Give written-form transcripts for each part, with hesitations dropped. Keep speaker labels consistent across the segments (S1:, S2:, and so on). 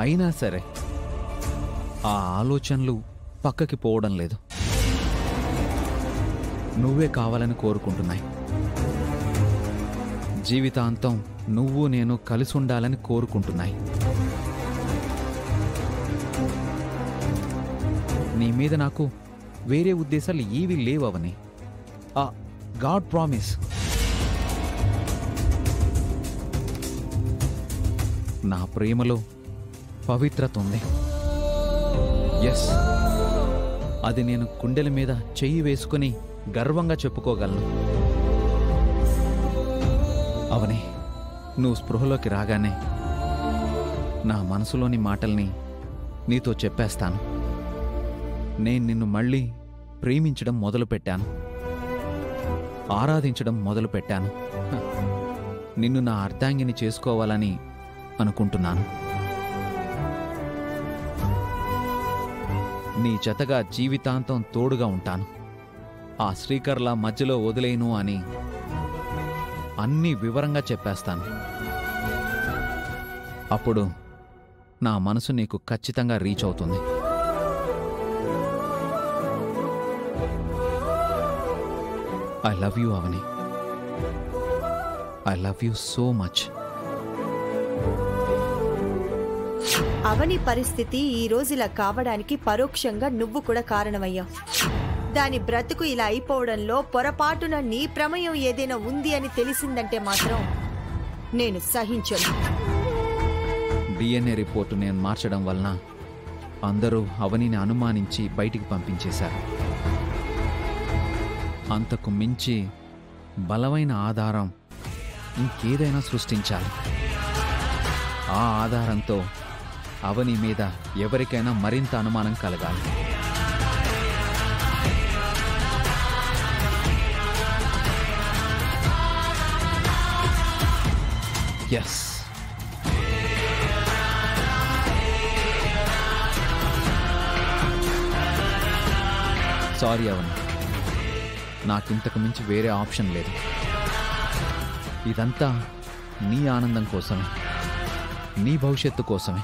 S1: అయినా సరే ఆ ఆలోచనలు పక్కకి పోవడం లేదు. నువ్వే కావాలని కోరుకుంటున్నాయి. జీవితాంతం నువ్వు నేను కలిసి ఉండాలని కోరుకుంటున్నాయి. నీ మీద నాకు వేరే ఉద్దేశాలు ఏవీ లేవని. ఆ గాడ్ ప్రామిస్. నా ప్రేమలో పవిత్రత ఉంది. ఎస్, అది నేను గుండెల మీద చెయ్యి వేసుకుని గర్వంగా చెప్పుకోగలను. అవని, నువ్వు స్పృహలోకి రాగానే నా మనసులోని మాటల్ని నీతో చెప్పేస్తాను. నేను నిన్ను మళ్ళీ ప్రేమించడం మొదలుపెట్టాను, ఆరాధించడం మొదలుపెట్టాను. నిన్ను నా అర్ధాంగిని చేసుకోవాలని అనుకుంటున్నాను. నీ జతగా జీవితాంతం తోడుగా ఉంటాను. ఆ శ్రీకర్లా మధ్యలో వదిలేను అని అన్నీ వివరంగా చెప్పేస్తాను. అప్పుడు నా మనసు నీకు ఖచ్చితంగా రీచ్ అవుతుంది. I love you Avani. I love you so much.
S2: Avani పరిస్థితి ఈ రోజు ఇలా కావడానికి పరోక్షంగా నువ్వు కూడా కారణమయ్యావు. దాని బ్రతుకు ఇలా అయిపోవడంలో పొరపాటున నీ ప్రమేయం ఏదైనా ఉంది అని తెలిసిందంటే మాత్రం నేను సహించను.
S1: డిఎన్ఏ రిపోర్టు నేను మార్చడం వలన అందరూ అవనిని అనుమానించి బయటికి పంపించేశారు. అంతకు మించి బలమైన ఆధారం ఇంకేదైనా సృష్టించాలి. ఆ ఆధారంతో అవని మీద ఎవరికైనా మరింత అనుమానం కలగాలి. ఎస్, సారీ అవని, నాకింతకు మించి వేరే ఆప్షన్ లేదు. ఇదంతా నీ ఆనందం కోసమే, నీ భవిష్యత్తు కోసమే.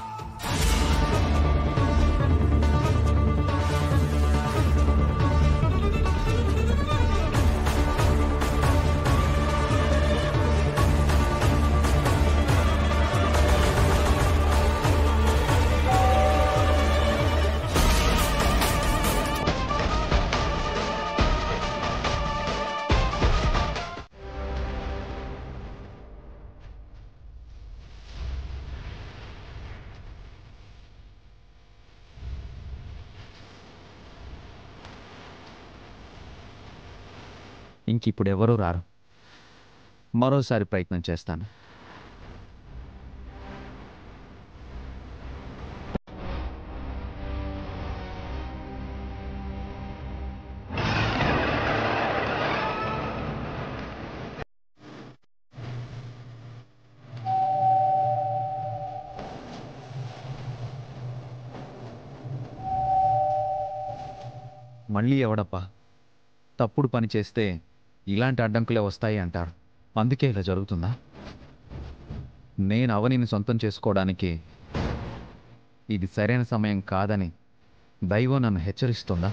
S1: ఇంకిప్పుడు ఎవరూ రారు. మరోసారి ప్రయత్నం చేస్తాను. మళ్ళీ ఎవడప్పా తప్పుడు పని చేస్తే ఇలాంటి అడ్డంకులే వస్తాయి అంటారు. అందుకే ఇలా జరుగుతుందా? నేను అవనిని సొంతం చేసుకోవడానికి ఇది సరైన సమయం కాదని దైవం నన్ను హెచ్చరిస్తుందా?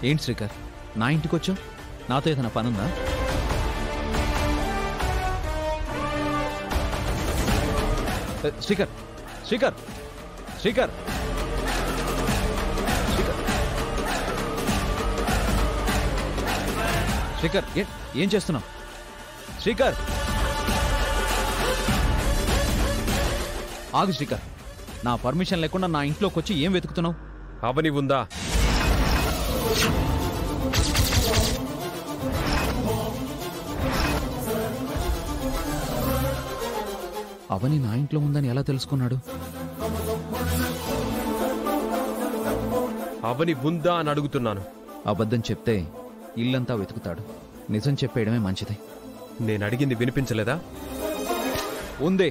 S1: ఏంటి శ్రీకర్, నా ఇంటికి వచ్చావు? నాతో ఏదైనా పనుందా? శ్రీకర్, శ్రీకర్, శ్రీకర్, శ్రీకర్, ఏం చేస్తున్నావు? శ్రీకర్, ఆగు శ్రీకర్. నా పర్మిషన్ లేకుండా నా ఇంట్లోకి వచ్చి ఏం వెతుకుతున్నావు?
S3: అవని ఉందా?
S1: అవని నా ఇంట్లో ఉందని ఎలా తెలుసుకున్నాడు?
S3: అవని ఉందా అని అడుగుతున్నాను.
S1: అబద్ధం చెప్తే ఇల్లంతా వెతుకుతాడు. నిజం చెప్పేయడమే మంచిది.
S3: నేను అడిగింది వినిపించలేదా?
S1: ఉందే.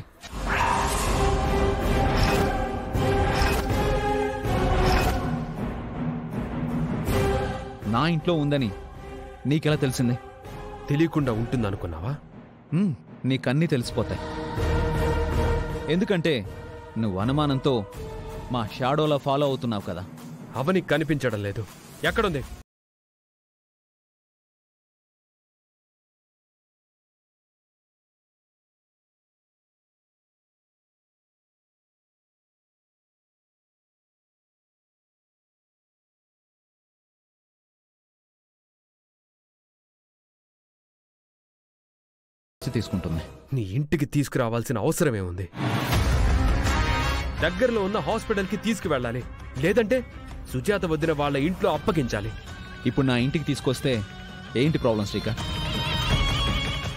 S1: నా ఇంట్లో ఉందని నీకెలా తెలిసింది?
S3: తెలియకుండా ఉంటుందనుకున్నావా?
S1: నీకన్నీ తెలిసిపోతాయి. ఎందుకంటే నువ్వు అనుమానంతో మా షాడోలా ఫాలో అవుతున్నావు కదా.
S3: అవని కనిపించడం లేదు. ఎక్కడుంది?
S1: తీసుకుంటుంది.
S3: నీ ఇంటికి తీసుకురావాల్సిన అవసరమే ఉంది. దగ్గరలో ఉన్న హాస్పిటల్కి తీసుకువెళ్ళాలి. లేదంటే సుజాత వదిన వాళ్ళ ఇంట్లో అప్పగించాలి.
S1: ఇప్పుడు నా ఇంటికి తీసుకొస్తే ఏంటి ప్రాబ్లం శ్రీకర్?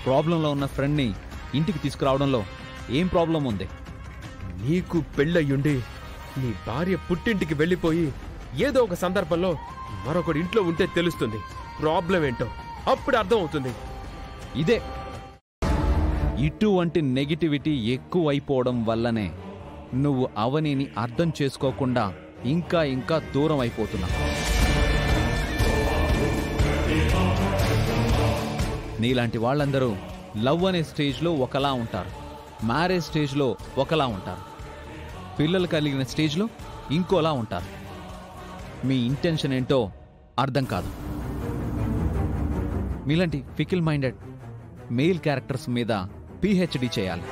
S1: ప్రాబ్లంలో ఉన్న ఫ్రెండ్ని ఇంటికి తీసుకురావడంలో ఏం ప్రాబ్లం ఉంది?
S3: నీకు పెళ్ళయ్యుండి నీ భార్య పుట్టింటికి వెళ్ళిపోయి ఏదో ఒక సందర్భంలో మరొకటి ఇంట్లో ఉంటే తెలుస్తుంది ప్రాబ్లం ఏంటో. అప్పుడు అర్థం అవుతుంది.
S1: ఇదే ఇటువంటి నెగిటివిటీ ఎక్కువైపోవడం వల్లనే నువ్వు అవనిని అర్థం చేసుకోకుండా ఇంకా ఇంకా దూరం అయిపోతున్నావు. నీలాంటి వాళ్ళందరూ లవ్ అనే స్టేజ్లో ఒకలా ఉంటారు, మ్యారేజ్ స్టేజ్లో ఒకలా ఉంటారు, పిల్లలు కలిగిన స్టేజ్లో ఇంకోలా ఉంటారు. మీ ఇంటెన్షన్ ఏంటో అర్థం కాదు. మీలాంటి ఫికిల్ మైండెడ్ మెయిల్ క్యారెక్టర్స్ మీద PhD చేయాలి.